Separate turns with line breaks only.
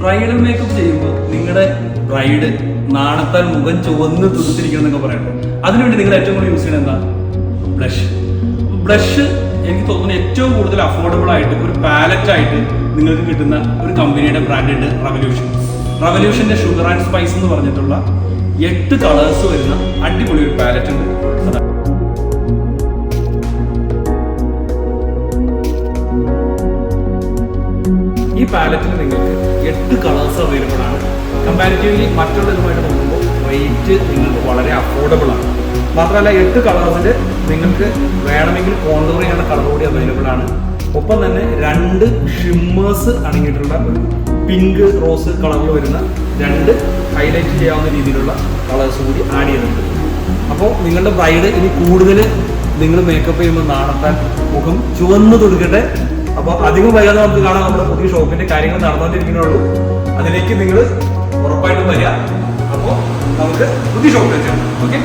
Bridal makeup ചെയ്യുമ്പോൾ നിങ്ങളുടെ bride നാണത്താൽ മുഖം ചുവന്ന് തുടുത്തിരിക്കണം എന്നൊക്കെ പറയണം. അതിനുവേണ്ടി നിങ്ങൾ ഏറ്റവും കൂടുതൽ യൂസ് ചെയ്യുന്നത് എന്താ? ബ്ലഷ്. ബ്ലഷ് എനിക്ക് തോന്നുന്നു ഏറ്റവും കൂടുതൽ അഫോർഡബിൾ ആയിട്ട് ഒരു പാലറ്റ് ആയിട്ട് നിങ്ങൾക്ക് കിട്ടുന്ന ഒരു കമ്പനിയുടെ ബ്രാൻഡ് റവല്യൂഷൻ. റവല്യൂഷന്റെ ഷുഗർ ആൻഡ് സ്പൈസ് എന്ന് പറഞ്ഞിട്ടുള്ള 8 കളേഴ്സ് വരുന്ന അടിപൊളി ഒരു പാലറ്റ് ഉണ്ട്. ഈ പാലറ്റിൽ നിങ്ങൾക്ക് 8 കളേഴ്സ് അവൈലബിൾ ആണ്. കമ്പാരിറ്റീവ്ലി മറ്റുള്ളതുമായിട്ട് നോക്കുമ്പോൾ റേറ്റ് നിങ്ങൾക്ക് വളരെ അഫോർഡബിൾ ആണ്. മാത്രമല്ല 8 കളേഴ്സിൽ നിങ്ങൾക്ക് വേണമെങ്കിൽ കോണ്ടൂർ ചെയ്യുന്ന കളർ കൂടി അവൈലബിൾ ആണ്. ഒപ്പം തന്നെ 2 ഷിമ്മേഴ്സ് അടങ്ങിയിട്ടുള്ള ഒരു പിങ്ക് റോസ് കളറിൽ വരുന്ന 2 ഹൈലൈറ്റ് ചെയ്യാവുന്ന രീതിയിലുള്ള കളേഴ്സ് കൂടി ആഡ് ചെയ്തിട്ടുണ്ട്. അപ്പോൾ നിങ്ങളുടെ ബ്രൈഡ് ഇനി കൂടുതൽ നിങ്ങൾ മേക്കപ്പ് ചെയ്യുമ്പോൾ നാണത്താൻ മുഖം ചുവന്ന് തൊടുക്കട്ടെ. അപ്പോൾ അധികം വൈകാതെ നമുക്ക് കാണാം നമ്മുടെ പുതിയ ഷോപ്പിന്റെ കാര്യങ്ങൾ നടന്നുകൊണ്ടിരിക്കുന്നുള്ളൂ. അതിലേക്ക് നിങ്ങൾ ഉറപ്പായിട്ടും വരിക. അപ്പോൾ നമുക്ക് പുതിയ ഷോപ്പിൽ വെച്ചാൽ ഓക്കെ.